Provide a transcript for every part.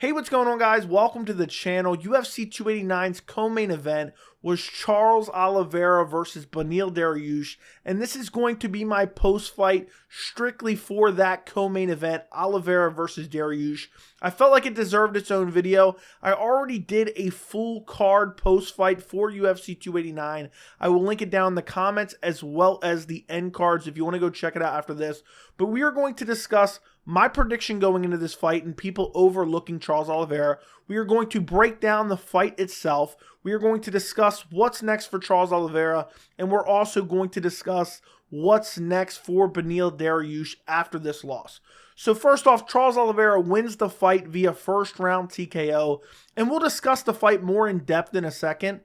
Hey, what's going on, guys? Welcome to the channel. UFC 289's co-main event was Charles Oliveira versus Beneil Dariush, and this is going to be my post-fight strictly for that co-main event, Oliveira versus Dariush. I felt like it deserved its own video. I already did a full card post-fight for UFC 289. I will link it down in the comments as well as the end cards if you want to go check it out after this. But we are going to discuss my prediction going into this fight and people overlooking Charles Oliveira. We are going to break down the fight itself. We are going to discuss what's next for Charles Oliveira. And we're also going to discuss what's next for Beneil Dariush after this loss. So first off, Charles Oliveira wins the fight via first round TKO. And we'll discuss the fight more in depth in a second.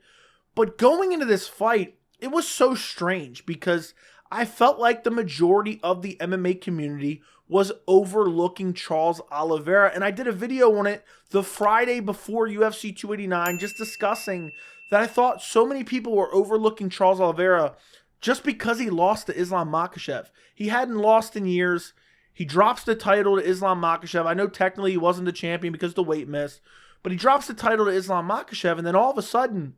But going into this fight, it was so strange because I felt like the majority of the MMA community was overlooking Charles Oliveira. And I did a video on it the Friday before UFC 289 just discussing that I thought so many people were overlooking Charles Oliveira just because he lost to Islam Makhachev. He hadn't lost in years. He drops the title to Islam Makhachev. I know technically he wasn't the champion because of the weight miss, but he drops the title to Islam Makhachev, and then all of a sudden,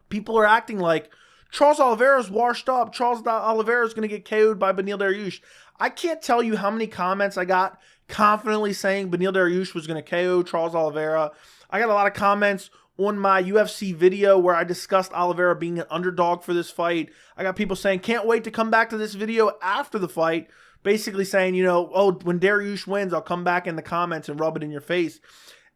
people are acting like Charles Oliveira's washed up. Charles Oliveira is going to get KO'd by Beneil Dariush. I can't tell you how many comments I got confidently saying Beneil Dariush was going to KO Charles Oliveira. I got a lot of comments on my UFC video where I discussed Oliveira being an underdog for this fight. I got people saying, can't wait to come back to this video after the fight. Basically saying, you know, oh, when Dariush wins, I'll come back in the comments and rub it in your face.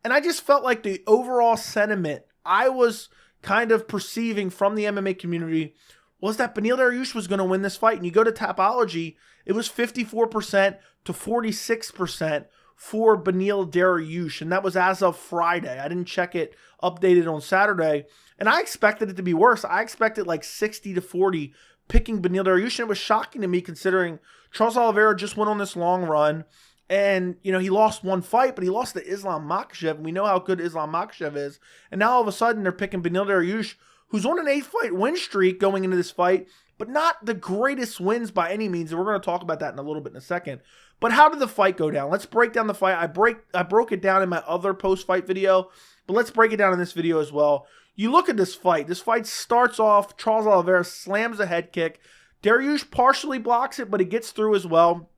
And I just felt like the overall sentiment I was kind of perceiving from the MMA community was that Beneil Dariush was going to win this fight. And you go to Tapology, it was 54% to 46% for Beneil Dariush. And that was as of Friday. I didn't check it updated on Saturday. And I expected it to be worse. I expected like 60 to 40 picking Beneil Dariush. And it was shocking to me considering Charles Oliveira just went on this long run. And, you know, he lost one fight, but he lost to Islam Makhachev. And we know how good Islam Makhachev is. And now all of a sudden they're picking Beneil Dariush, who's on an 8-fight win streak going into this fight, but not the greatest wins by any means. And we're going to talk about that in a little bit in a second. But how did the fight go down? Let's break down the fight. I broke it down in my other post-fight video, but let's break it down in this video as well. You look at this fight. This fight starts off, Charles Oliveira slams a head kick. Dariush partially blocks it, but he gets through as well.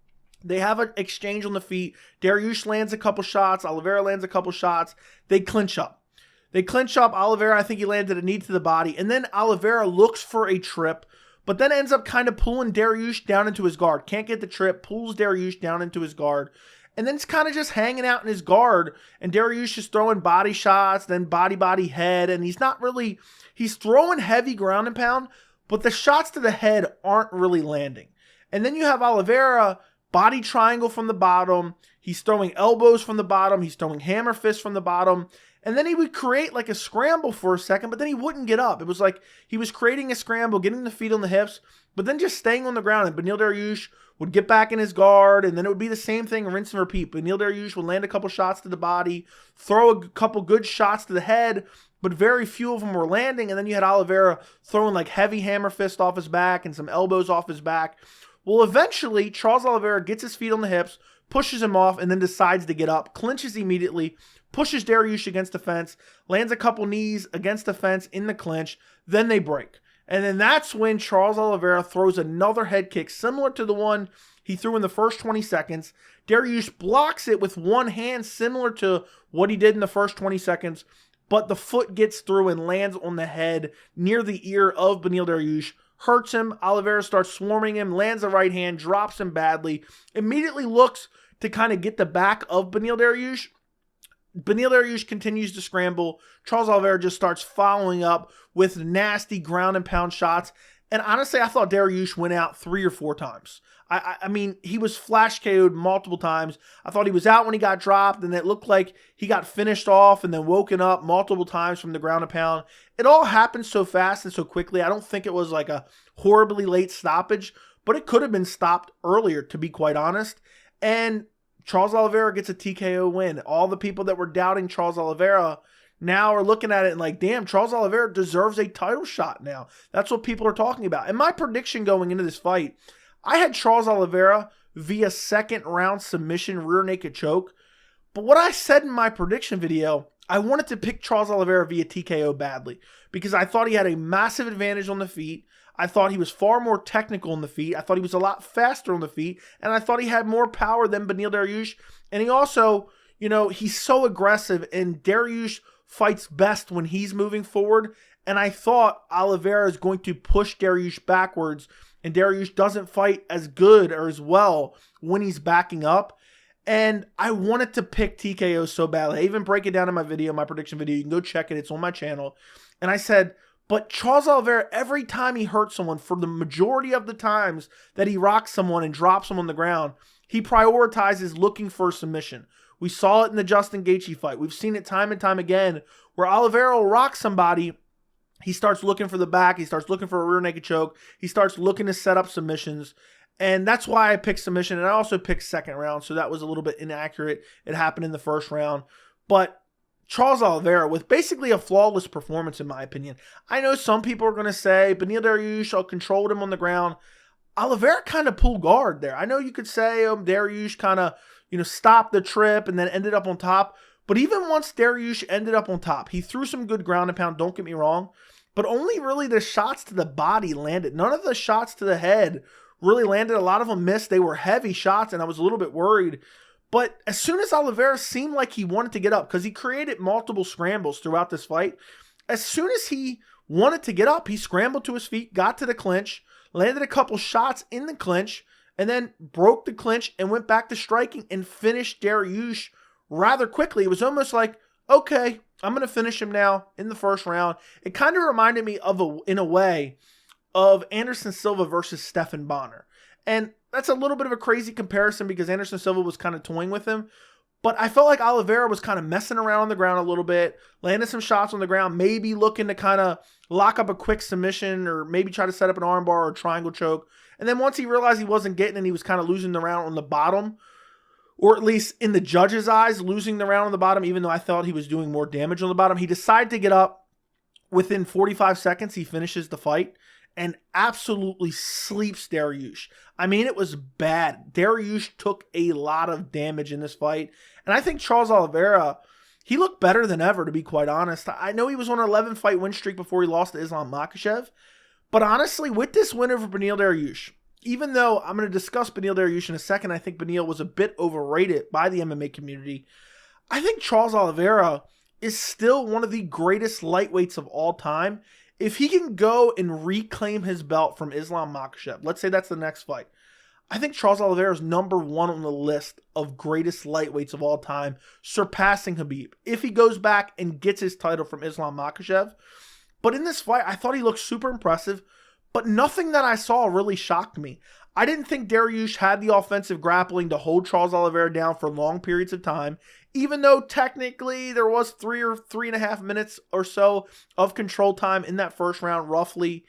They have an exchange on the feet. Dariush lands a couple shots. Oliveira lands a couple shots. They clinch up. Oliveira, I think he landed a knee to the body. And then Oliveira looks for a trip, but then ends up kind of pulling Dariush down into his guard. Can't get the trip, pulls Dariush down into his guard. And then it's kind of just hanging out in his guard. And Dariush is throwing body shots, then body, head. And he's throwing heavy ground and pound, but the shots to the head aren't really landing. And then you have Oliveira, body triangle from the bottom. He's throwing elbows from the bottom. He's throwing hammer fists from the bottom. And then he would create like a scramble for a second, but then he wouldn't get up. It was like he was creating a scramble, getting the feet on the hips, but then just staying on the ground. And Beneil Dariush would get back in his guard, and then it would be the same thing, rinse and repeat. Beneil Dariush would land a couple shots to the body, throw a couple good shots to the head, but very few of them were landing. And then you had Oliveira throwing like heavy hammer fist off his back and some elbows off his back. Well, eventually, Charles Oliveira gets his feet on the hips, pushes him off, and then decides to get up, clinches immediately, pushes Dariush against the fence, lands a couple knees against the fence in the clinch, then they break. And then that's when Charles Oliveira throws another head kick similar to the one he threw in the first 20 seconds. Dariush blocks it with one hand similar to what he did in the first 20 seconds, but the foot gets through and lands on the head near the ear of Beneil Dariush. Hurts him. Oliveira starts swarming him, lands a right hand, drops him badly, immediately looks to kind of get the back of Beneil Dariush. Beneil Dariush continues to scramble. Charles Oliveira just starts following up with nasty ground and pound shots. And honestly, I thought Dariush went out 3 or 4 times. I mean, he was flash KO'd multiple times. I thought he was out when he got dropped, and it looked like he got finished off and then woken up multiple times from the ground and pound. It all happened so fast and so quickly. I don't think it was like a horribly late stoppage, but it could have been stopped earlier, to be quite honest. And Charles Oliveira gets a TKO win. All the people that were doubting Charles Oliveira now are looking at it and like, damn, Charles Oliveira deserves a title shot now. That's what people are talking about. And my prediction going into this fight, I had Charles Oliveira via second round submission rear naked choke. But what I said in my prediction video, I wanted to pick Charles Oliveira via TKO badly because I thought he had a massive advantage on the feet. I thought he was far more technical on the feet. I thought he was a lot faster on the feet. And I thought he had more power than Beneil Dariush. And he also, he's so aggressive, and Dariush fights best when he's moving forward. And I thought Oliveira is going to push Dariush backwards, and Dariush doesn't fight as good or as well when he's backing up. And I wanted to pick TKO so badly. I even break it down in my video, my prediction video. You can go check it. It's on my channel. And I said, but Charles Oliveira, every time he hurts someone, for the majority of the times that he rocks someone and drops them on the ground, he prioritizes looking for a submission. We saw it in the Justin Gaethje fight. We've seen it time and time again where Oliveira will rock somebody. He starts looking for the back. He starts looking for a rear naked choke. He starts looking to set up submissions. And that's why I picked submission. And I also picked second round, so that was a little bit inaccurate. It happened in the first round. But Charles Oliveira, with basically a flawless performance, in my opinion. I know some people are going to say Beneil Dariush controlled him on the ground. Oliveira kind of pulled guard there. I know you could say Dariush kind of, stopped the trip and then ended up on top. But even once Dariush ended up on top, he threw some good ground and pound, don't get me wrong. But only really the shots to the body landed. None of the shots to the head really landed. A lot of them missed. They were heavy shots, and I was a little bit worried. But as soon as Oliveira seemed like he wanted to get up, because he created multiple scrambles throughout this fight, as soon as he wanted to get up, he scrambled to his feet, got to the clinch, landed a couple shots in the clinch, and then broke the clinch and went back to striking and finished Dariush rather quickly. It was almost like, okay, I'm going to finish him now in the first round. It kind of reminded me in a way, of Anderson Silva versus Stephan Bonner. And that's a little bit of a crazy comparison because Anderson Silva was kind of toying with him. But I felt like Oliveira was kind of messing around on the ground a little bit, landed some shots on the ground, maybe looking to kind of lock up a quick submission or maybe try to set up an armbar or a triangle choke. And then once he realized he wasn't getting it, he was kind of losing the round on the bottom, or at least in the judge's eyes, losing the round on the bottom, even though I thought he was doing more damage on the bottom. He decided to get up. Within 45 seconds, he finishes the fight and absolutely sleeps Dariush. I mean, it was bad. Dariush took a lot of damage in this fight. And I think Charles Oliveira, he looked better than ever, to be quite honest. I know he was on an 11-fight win streak before he lost to Islam Makhachev. But honestly, with this win over Beneil Dariush, even though I'm going to discuss Beneil Dariush in a second, I think Beneil was a bit overrated by the MMA community. I think Charles Oliveira is still one of the greatest lightweights of all time. If he can go and reclaim his belt from Islam Makhachev, let's say that's the next fight, I think Charles Oliveira is number one on the list of greatest lightweights of all time, surpassing Khabib, if he goes back and gets his title from Islam Makhachev. But in this fight, I thought he looked super impressive, but nothing that I saw really shocked me. I didn't think Dariush had the offensive grappling to hold Charles Oliveira down for long periods of time, even though technically there was 3 or 3.5 minutes or so of control time in that first round, roughly.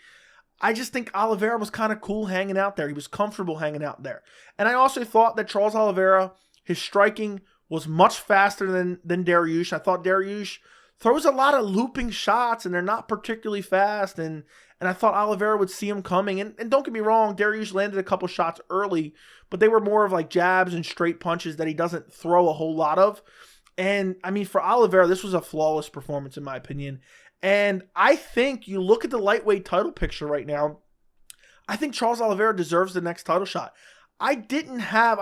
I just think Oliveira was kind of cool hanging out there. He was comfortable hanging out there. And I also thought that Charles Oliveira, his striking was much faster than Dariush. I thought Dariush throws a lot of looping shots, and they're not particularly fast, and I thought Oliveira would see him coming. And don't get me wrong, Dariush landed a couple shots early, but they were more of like jabs and straight punches that he doesn't throw a whole lot of. And I mean, for Oliveira, this was a flawless performance in my opinion. And I think you look at the lightweight title picture right now, I think Charles Oliveira deserves the next title shot. I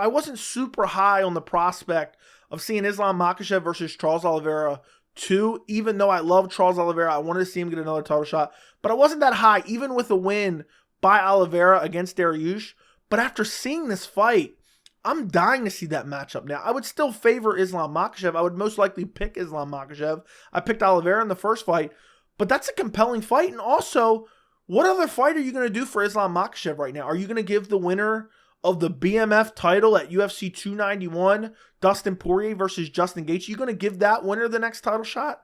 wasn't super high on the prospect of seeing Islam Makhachev versus Charles Oliveira 2, even though I love Charles Oliveira. I wanted to see him get another title shot, but I wasn't that high, even with a win by Oliveira against Dariush. But after seeing this fight, I'm dying to see that matchup now. I would still favor Islam Makhachev. I would most likely pick Islam Makhachev. I picked Oliveira in the first fight, but that's a compelling fight. And also, what other fight are you going to do for Islam Makhachev right now? Are you going to give the winner of the BMF title at UFC 291, Dustin Poirier versus Justin Gaethje, you going to give that winner the next title shot?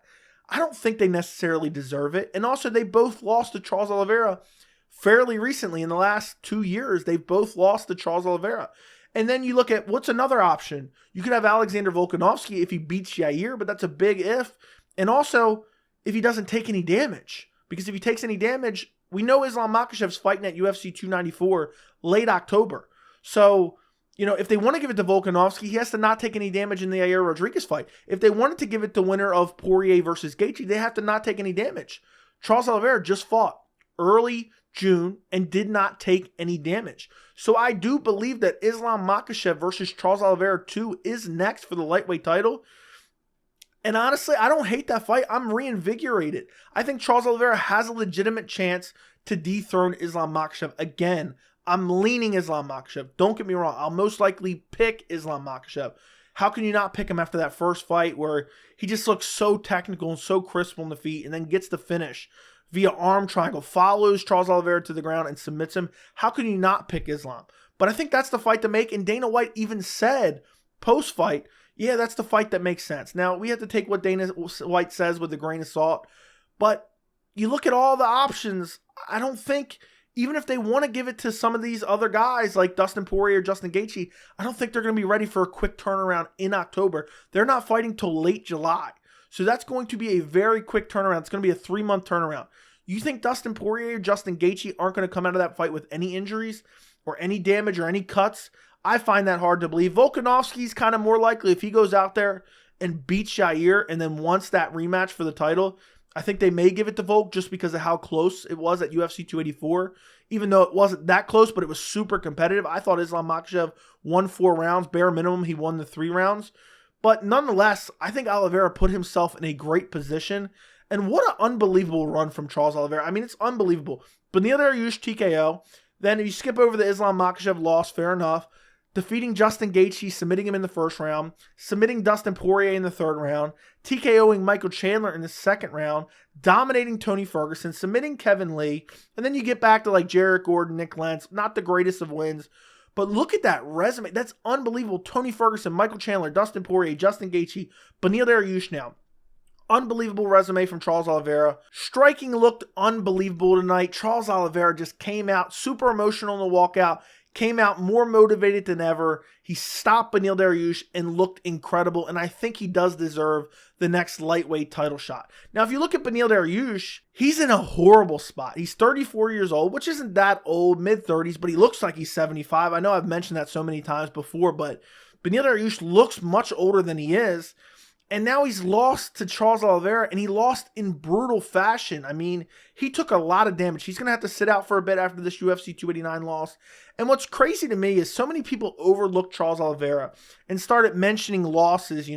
I don't think they necessarily deserve it. And also, they both lost to Charles Oliveira fairly recently. In the last 2 years, they've both lost to Charles Oliveira. And then you look at what's another option. You could have Alexander Volkanovski if he beats Yair, but that's a big if. And also, if he doesn't take any damage. Because if he takes any damage, we know Islam Makhachev's fighting at UFC 294 late October. So, if they want to give it to Volkanovski, he has to not take any damage in the Yair Rodriguez fight. If they wanted to give it to winner of Poirier versus Gaethje, they have to not take any damage. Charles Oliveira just fought early June and did not take any damage. So I do believe that Islam Makhachev versus Charles Oliveira 2 is next for the lightweight title. And honestly, I don't hate that fight. I'm reinvigorated. I think Charles Oliveira has a legitimate chance to dethrone Islam Makhachev. Again, I'm leaning Islam Makhachev. Don't get me wrong. I'll most likely pick Islam Makhachev. How can you not pick him after that first fight where he just looks so technical and so crisp on the feet and then gets the finish via arm triangle, follows Charles Oliveira to the ground and submits him? How can you not pick Islam? But I think that's the fight to make. And Dana White even said post-fight, yeah, that's the fight that makes sense. Now, we have to take what Dana White says with a grain of salt. But you look at all the options, I don't think, even if they want to give it to some of these other guys like Dustin Poirier or Justin Gaethje, I don't think they're going to be ready for a quick turnaround in October. They're not fighting till late July. So that's going to be a very quick turnaround. It's going to be a 3-month turnaround. You think Dustin Poirier or Justin Gaethje aren't going to come out of that fight with any injuries or any damage or any cuts? I find that hard to believe. Volkanovski's kind of more likely if he goes out there and beats Yair and then wants that rematch for the title. I think they may give it to Volk just because of how close it was at UFC 284. Even though it wasn't that close, but it was super competitive. I thought Islam Makhachev won 4 rounds. Bare minimum, he won the 3 rounds. But nonetheless, I think Oliveira put himself in a great position. And what an unbelievable run from Charles Oliveira. I mean, it's unbelievable. Beneil Dariush TKO. Then if you skip over the Islam Makhachev loss, fair enough. Defeating Justin Gaethje, submitting him in the first round, submitting Dustin Poirier in the third round, TKOing Michael Chandler in the second round, dominating Tony Ferguson, submitting Kevin Lee, and then you get back to like Jarrett Gordon, Nick Lentz, not the greatest of wins, but look at that resume. That's unbelievable. Tony Ferguson, Michael Chandler, Dustin Poirier, Justin Gaethje, Beneil Dariush now. Unbelievable resume from Charles Oliveira. Striking looked unbelievable tonight. Charles Oliveira just came out super emotional in the walkout. Came out more motivated than ever. He stopped Beneil Dariush and looked incredible. And I think he does deserve the next lightweight title shot. Now, if you look at Beneil Dariush, he's in a horrible spot. He's 34 years old, which isn't that old, mid-30s, but he looks like he's 75. I know I've mentioned that so many times before, but Beneil Dariush looks much older than he is. And now he's lost to Charles Oliveira, and he lost in brutal fashion. I mean, he took a lot of damage. He's going to have to sit out for a bit after this UFC 289 loss. And what's crazy to me is so many people overlooked Charles Oliveira and started mentioning losses,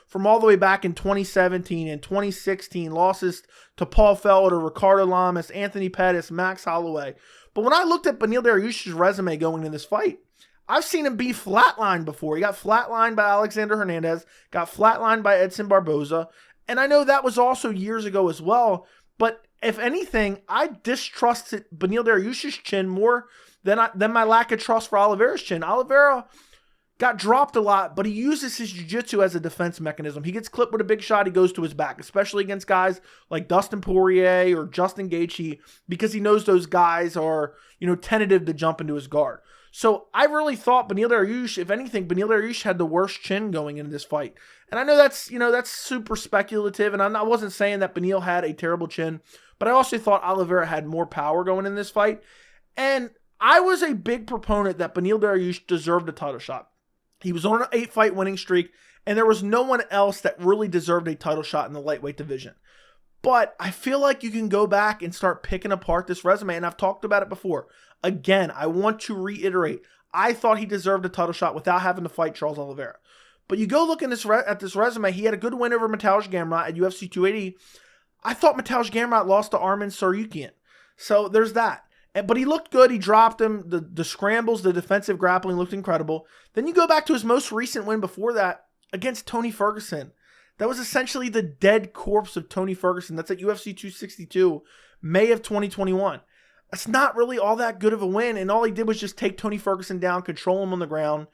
from all the way back in 2017 and 2016, losses to Paul Felder, Ricardo Lamas, Anthony Pettis, Max Holloway. But when I looked at Beneil Dariush's resume going into this fight, I've seen him be flatlined before. He got flatlined by Alexander Hernandez, got flatlined by Edson Barboza, and I know that was also years ago as well, but if anything, I distrusted Beneil Dariush's chin more than my lack of trust for Oliveira's chin. Oliveira got dropped a lot, but he uses his jiu-jitsu as a defense mechanism. He gets clipped with a big shot, he goes to his back, especially against guys like Dustin Poirier or Justin Gaethje, because he knows those guys are, tentative to jump into his guard. So I really thought Beneil Dariush, if anything, Beneil Dariush had the worst chin going into this fight. And I know that's super speculative, and I wasn't saying that Beneil had a terrible chin, but I also thought Oliveira had more power going in this fight. And I was a big proponent that Beneil Dariush deserved a title shot. He was on an 8-fight winning streak, and there was no one else that really deserved a title shot in the lightweight division. But I feel like you can go back and start picking apart this resume, and I've talked about it before. Again, I want to reiterate, I thought he deserved a title shot without having to fight Charles Oliveira. But you go look at this resume, he had a good win over Mateusz Gamrot at UFC 280. I thought Mateusz Gamrot lost to Arman Tsarukyan. So there's that. But he looked good. He dropped him. The scrambles, the defensive grappling looked incredible. Then you go back to his most recent win before that against Tony Ferguson. That was essentially the dead corpse of Tony Ferguson. That's at UFC 262, May of 2021. That's not really all that good of a win, and all he did was just take Tony Ferguson down, control him on the ground.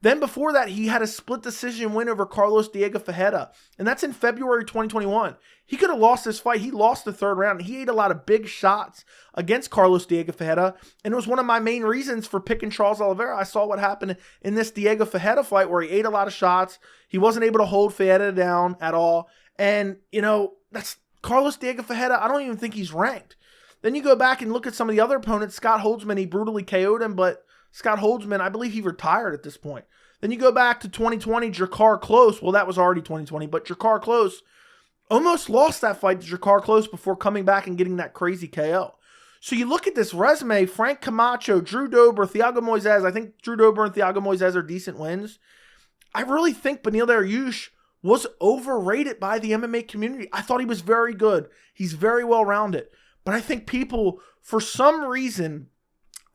Then before that, he had a split decision win over Carlos Diego Fajeda, and that's in February 2021. He could have lost this fight. He lost the third round. He ate a lot of big shots against Carlos Diego Fajeda, and it was one of my main reasons for picking Charles Oliveira. I saw what happened in this Diego Fajeda fight where he ate a lot of shots. He wasn't able to hold Fajeda down at all, and, that's Carlos Diego Fajeda. I don't even think he's ranked. Then you go back and look at some of the other opponents. Scott Holtzman, he brutally KO'd him, but Scott Holtzman, I believe he retired at this point. Then you go back to 2020, Jakar Close. Well, that was already 2020, but Jakar Close almost lost that fight to Jakar Close before coming back and getting that crazy KO. So you look at this resume, Frank Camacho, Drew Dober, Thiago Moises. I think Drew Dober and Thiago Moises are decent wins. I really think Beneil Dariush was overrated by the MMA community. I thought he was very good. He's very well-rounded. But I think people, for some reason,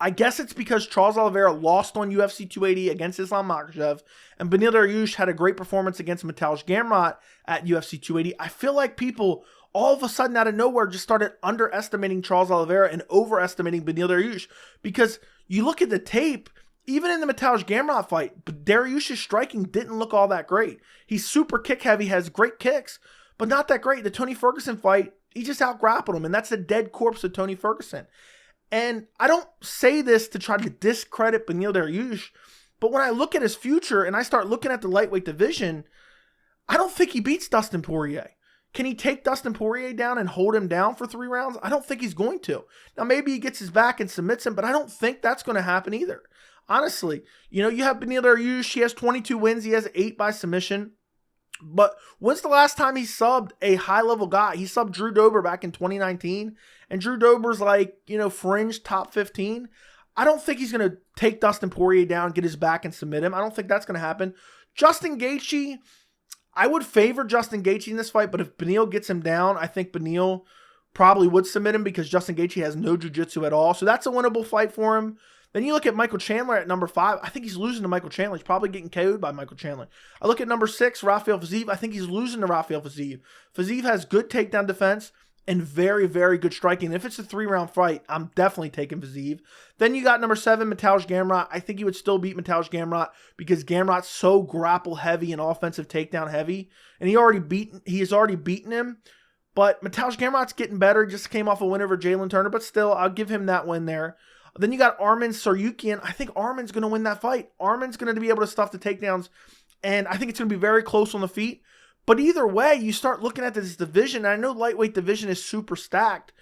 I guess it's because Charles Oliveira lost on UFC 280 against Islam Makhachev, and Beneil Dariush had a great performance against Mateusz Gamrot at UFC 280. I feel like people, all of a sudden out of nowhere, just started underestimating Charles Oliveira and overestimating Beneil Dariush, because you look at the tape, even in the Mateusz Gamrot fight, Dariush's striking didn't look all that great. He's super kick heavy, has great kicks, but not that great. The Tony Ferguson fight, he just out-grappled him, and that's the dead corpse of Tony Ferguson. And I don't say this to try to discredit Beneil Dariush, but when I look at his future and I start looking at the lightweight division, I don't think he beats Dustin Poirier. Can he take Dustin Poirier down and hold him down for 3 rounds? I don't think he's going to. Now, maybe he gets his back and submits him, but I don't think that's going to happen either. Honestly, you have Beneil Dariush. He has 22 wins. He has 8 by submission. But when's the last time he subbed a high-level guy? He subbed Drew Dober back in 2019, and Drew Dober's like, fringe top 15. I don't think he's going to take Dustin Poirier down, get his back, and submit him. I don't think that's going to happen. Justin Gaethje, I would favor Justin Gaethje in this fight, but if Beneil gets him down, I think Beneil probably would submit him because Justin Gaethje has no jiu-jitsu at all. So that's a winnable fight for him. Then you look at Michael Chandler at number 5. I think he's losing to Michael Chandler. He's probably getting KO'd by Michael Chandler. I look at number 6, Rafael Fiziev. I think he's losing to Rafael Fiziev. Fiziev has good takedown defense and very, very good striking. If it's a 3-round fight, I'm definitely taking Fiziev. Then you got number 7, Mateusz Gamrot. I think he would still beat Mateusz Gamrot because Gamrot's so grapple heavy and offensive takedown heavy. And he has already beaten him. But Mateusz Gamrot's getting better. He just came off a win over Jalen Turner. But still, I'll give him that win there. Then you got Arman Tsarukyan. I think Arman's going to win that fight. Arman's going to be able to stuff the takedowns, and I think it's going to be very close on the feet. But either way, you start looking at this division, and I know lightweight division is super stacked,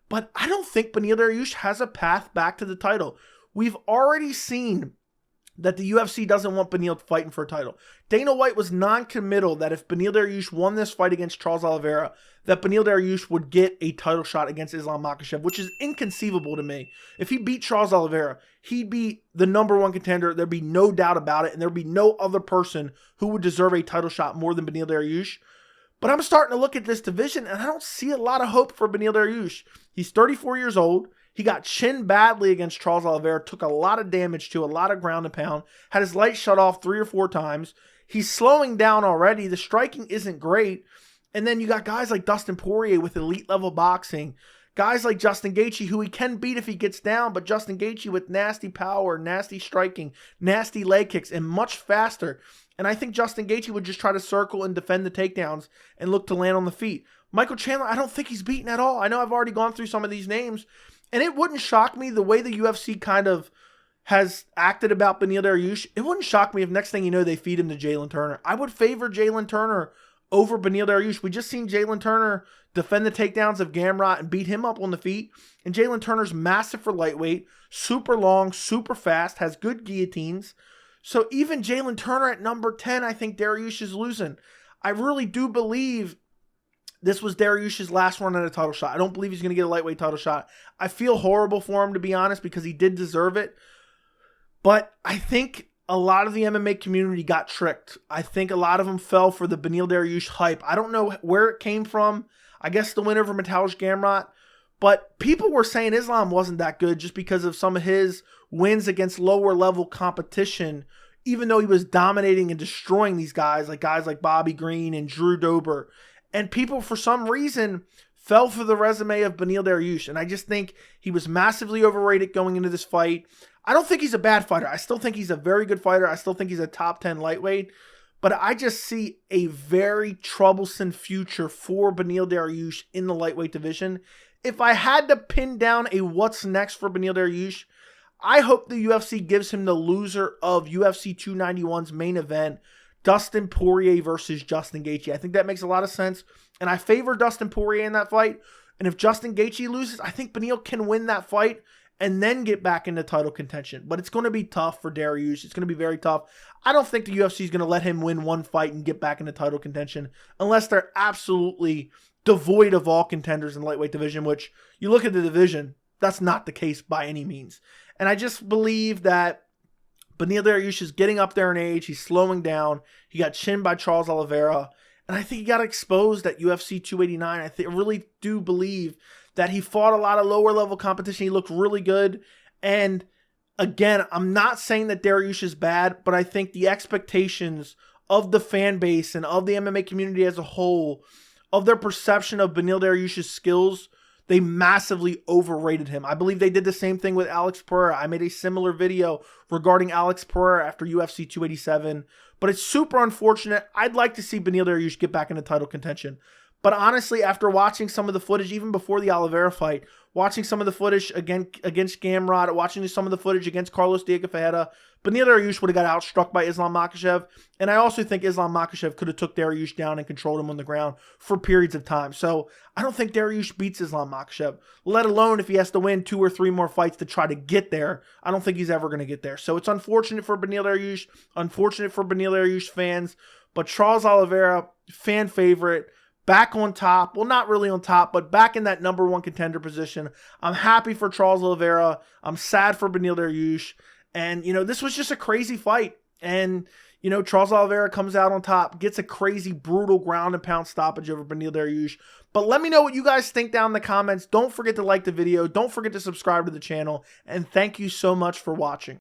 but I don't think Beneil Dariush has a path back to the title. We've already seen that the UFC doesn't want Beneil fighting for a title. Dana White was non-committal that if Beneil Dariush won this fight against Charles Oliveira, that Beneil Dariush would get a title shot against Islam Makhachev, which is inconceivable to me. If he beat Charles Oliveira, he'd be the number 1 contender. There'd be no doubt about it, and there'd be no other person who would deserve a title shot more than Beneil Dariush. But I'm starting to look at this division, and I don't see a lot of hope for Beneil Dariush. He's 34 years old. He got chinned badly against Charles Oliveira, took a lot of damage to, a lot of ground and pound, had his lights shut off 3 or 4 times. He's slowing down already. The striking isn't great. And then you got guys like Dustin Poirier with elite level boxing. Guys like Justin Gaethje, who he can beat if he gets down, but Justin Gaethje with nasty power, nasty striking, nasty leg kicks, and much faster. And I think Justin Gaethje would just try to circle and defend the takedowns and look to land on the feet. Michael Chandler, I don't think he's beaten at all. I know I've already gone through some of these names, and it wouldn't shock me the way the UFC kind of has acted about Beneil Dariush. It wouldn't shock me if next thing you know they feed him to Jalen Turner. I would favor Jalen Turner over Beneil Dariush. We just seen Jalen Turner defend the takedowns of Gamrot and beat him up on the feet. And Jalen Turner's massive for lightweight, super long, super fast, has good guillotines. So even Jalen Turner at number 10, I think Dariush is losing. I really do believe this was Dariush's last run at a title shot. I don't believe he's going to get a lightweight title shot. I feel horrible for him, to be honest, because he did deserve it. But I think a lot of the MMA community got tricked. I think a lot of them fell for the Beneil Dariush hype. I don't know where it came from. I guess the win over Mateusz Gamrot. But people were saying Islam wasn't that good just because of some of his wins against lower level competition, even though he was dominating and destroying these guys like Bobby Green and Drew Dober. And people, for some reason, fell for the resume of Beneil Dariush. And I just think he was massively overrated going into this fight. I don't think he's a bad fighter. I still think he's a very good fighter. I still think he's a top 10 lightweight. But I just see a very troublesome future for Beneil Dariush in the lightweight division. If I had to pin down a what's next for Beneil Dariush, I hope the UFC gives him the loser of UFC 291's main event, Dustin Poirier versus Justin Gaethje. I think that makes a lot of sense. And I favor Dustin Poirier in that fight. And if Justin Gaethje loses, I think Beneil can win that fight and then get back into title contention. But it's going to be tough for Dariush. It's going to be very tough. I don't think the UFC is going to let him win one fight and get back into title contention unless they're absolutely devoid of all contenders in the lightweight division, which you look at the division, that's not the case by any means. And I just believe that Beneil Dariush is getting up there in age. He's slowing down. He got chinned by Charles Oliveira. And I think he got exposed at UFC 289. I really do believe that he fought a lot of lower level competition. He looked really good. And again, I'm not saying that Dariush is bad, but I think the expectations of the fan base and of the MMA community as a whole, of their perception of Beneil Dariush's skills, they massively overrated him. I believe they did the same thing with Alex Pereira. I made a similar video regarding Alex Pereira after UFC 287. But it's super unfortunate. I'd like to see Beneil Dariush get back into title contention. But honestly, after watching some of the footage, even before the Oliveira fight, watching some of the footage against Gamrot, watching some of the footage against Carlos Diego Ferreira, Beneil Dariush would have got outstruck by Islam Makhachev. And I also think Islam Makhachev could have took Dariush down and controlled him on the ground for periods of time. So I don't think Dariush beats Islam Makhachev, let alone if he has to win 2 or 3 more fights to try to get there. I don't think he's ever going to get there. So it's unfortunate for Beneil Dariush, unfortunate for Beneil Dariush fans. But Charles Oliveira, fan favorite, back on top. Well, not really on top, but back in that #1 contender position. I'm happy for Charles Oliveira. I'm sad for Beneil Dariush. And, this was just a crazy fight. And, Charles Oliveira comes out on top, gets a crazy, brutal ground and pound stoppage over Beneil Dariush. But let me know what you guys think down in the comments. Don't forget to like the video. Don't forget to subscribe to the channel. And thank you so much for watching.